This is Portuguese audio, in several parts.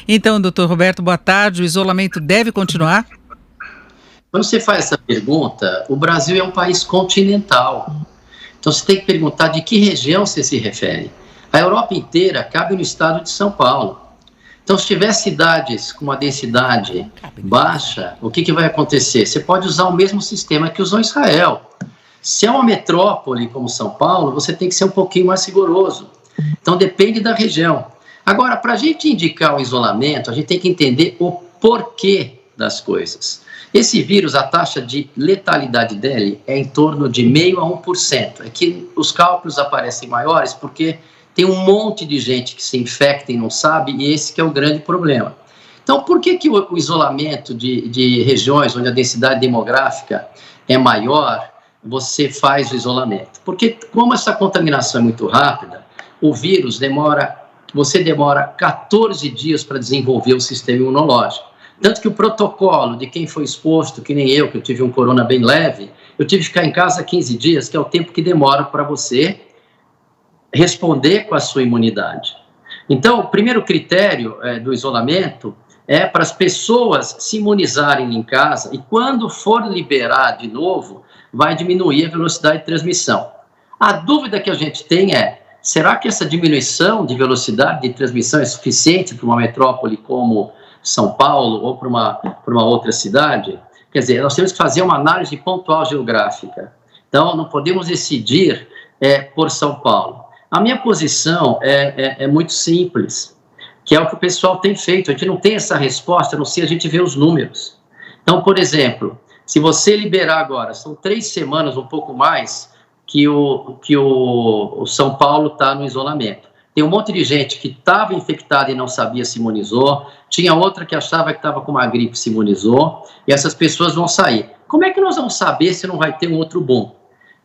Então, doutor Roberto, boa tarde. O isolamento deve continuar? Quando você faz essa pergunta, o Brasil é um país continental. Então você tem que perguntar de que região você se refere. A Europa inteira cabe no estado de São Paulo. Então, se tiver cidades com uma densidade baixa, o que vai acontecer? Você pode usar o mesmo sistema que usou Israel. Se é uma metrópole como São Paulo, você tem que ser um pouquinho mais rigoroso. Então, depende da região. Agora, para a gente indicar o isolamento, a gente tem que entender o porquê das coisas. Esse vírus, a taxa de letalidade dele é em torno de 0,5% a 1%. É que os cálculos aparecem maiores porque tem um monte de gente que se infecta e não sabe, e esse que é o grande problema. Então, por que o isolamento de regiões onde a densidade demográfica é maior, você faz o isolamento? Porque como essa contaminação é muito rápida, o vírus você demora 14 dias para desenvolver o sistema imunológico. Tanto que o protocolo de quem foi exposto, que nem eu, que eu tive um corona bem leve, eu tive que ficar em casa 15 dias, que é o tempo que demora para você responder com a sua imunidade. Então, o primeiro critério do isolamento é para as pessoas se imunizarem em casa e quando for liberar de novo, vai diminuir a velocidade de transmissão. A dúvida que a gente tem é, será que essa diminuição de velocidade de transmissão é suficiente para uma metrópole como São Paulo ou para uma outra cidade? Quer dizer, nós temos que fazer uma análise pontual geográfica. Então, não podemos decidir por São Paulo. A minha posição é muito simples, que é o que o pessoal tem feito. A gente não tem essa resposta, a não ser a gente ver os números. Então, por exemplo, se você liberar agora, são 3 semanas, um pouco mais, que o São Paulo está no isolamento. Tem um monte de gente que estava infectada e não sabia se imunizou, tinha outra que achava que estava com uma gripe se imunizou, e essas pessoas vão sair. Como é que nós vamos saber se não vai ter um outro boom?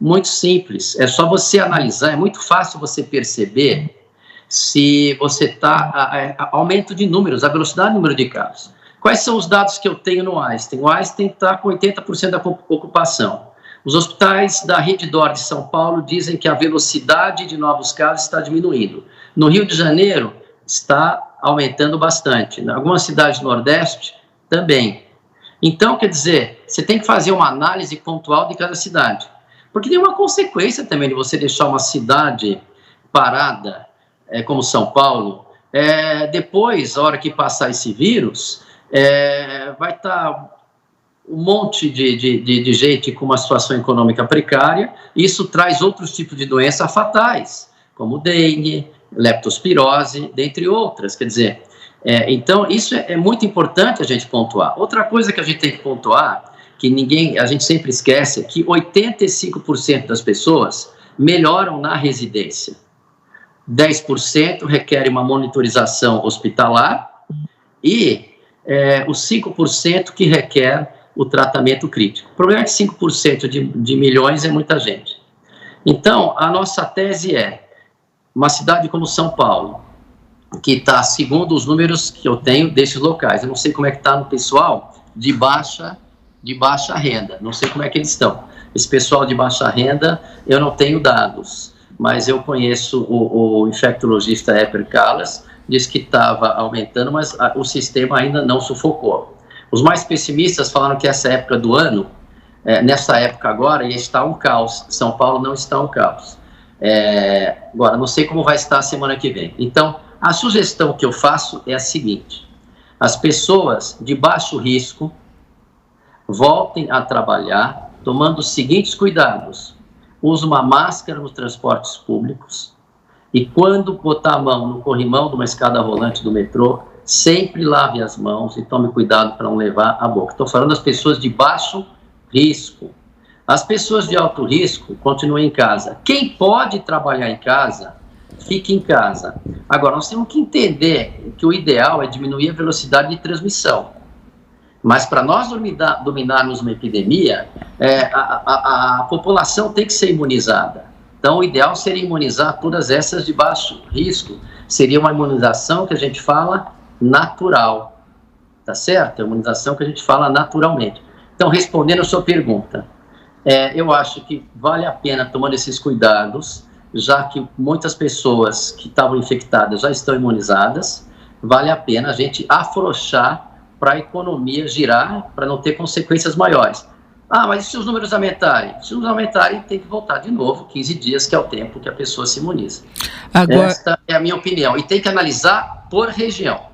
Muito simples, é só você analisar, é muito fácil você perceber se você está, aumento de números, a velocidade do número de casos. Quais são os dados que eu tenho no Einstein? O Einstein está com 80% da ocupação. Os hospitais da Rede D'Or de São Paulo dizem que a velocidade de novos casos está diminuindo. No Rio de Janeiro, está aumentando bastante. Em algumas cidades do Nordeste, também. Então, quer dizer, você tem que fazer uma análise pontual de cada cidade. Porque tem uma consequência também de você deixar uma cidade parada, como São Paulo. Depois, a hora que passar esse vírus, vai estar um monte de gente com uma situação econômica precária. Isso traz outros tipos de doenças fatais, como dengue, leptospirose, dentre outras. Quer dizer, então isso é muito importante a gente pontuar. Outra coisa que a gente tem que pontuar, que a gente sempre esquece, é que 85% das pessoas melhoram na residência. 10% requerem uma monitorização hospitalar e os 5% que requer o tratamento crítico. O problema é que 5% de milhões é muita gente. Então, a nossa tese é, uma cidade como São Paulo, que está segundo os números que eu tenho desses locais, eu não sei como é que está no pessoal de baixa renda, não sei como é que eles estão. Esse pessoal de baixa renda, eu não tenho dados, mas eu conheço o infectologista Eper Callas, disse que estava aumentando, mas o sistema ainda não sufocou. Os mais pessimistas falaram que essa época do ano, nessa época agora, ia estar um caos. São Paulo não está um caos. Agora, não sei como vai estar a semana que vem. Então, a sugestão que eu faço é a seguinte: as pessoas de baixo risco voltem a trabalhar tomando os seguintes cuidados. Use uma máscara nos transportes públicos e quando botar a mão no corrimão de uma escada rolante do metrô, sempre lave as mãos e tome cuidado para não levar a boca. Estou falando das pessoas de baixo risco. As pessoas de alto risco continuem em casa. Quem pode trabalhar em casa, fique em casa. Agora, nós temos que entender que o ideal é diminuir a velocidade de transmissão. Mas para nós dominarmos uma epidemia, a população tem que ser imunizada. Então, o ideal seria imunizar todas essas de baixo risco. Seria uma imunização que a gente fala natural, tá certo? É uma imunização que a gente fala naturalmente. Então, respondendo a sua pergunta, eu acho que vale a pena tomar esses cuidados, já que muitas pessoas que estavam infectadas já estão imunizadas. vale a pena a gente afrouxar para a economia girar, para não ter consequências maiores. Ah, mas e se os números aumentarem? Se os números aumentarem, tem que voltar de novo, 15 dias, que é o tempo que a pessoa se imuniza. Agora... Esta é a minha opinião. E tem que analisar por região.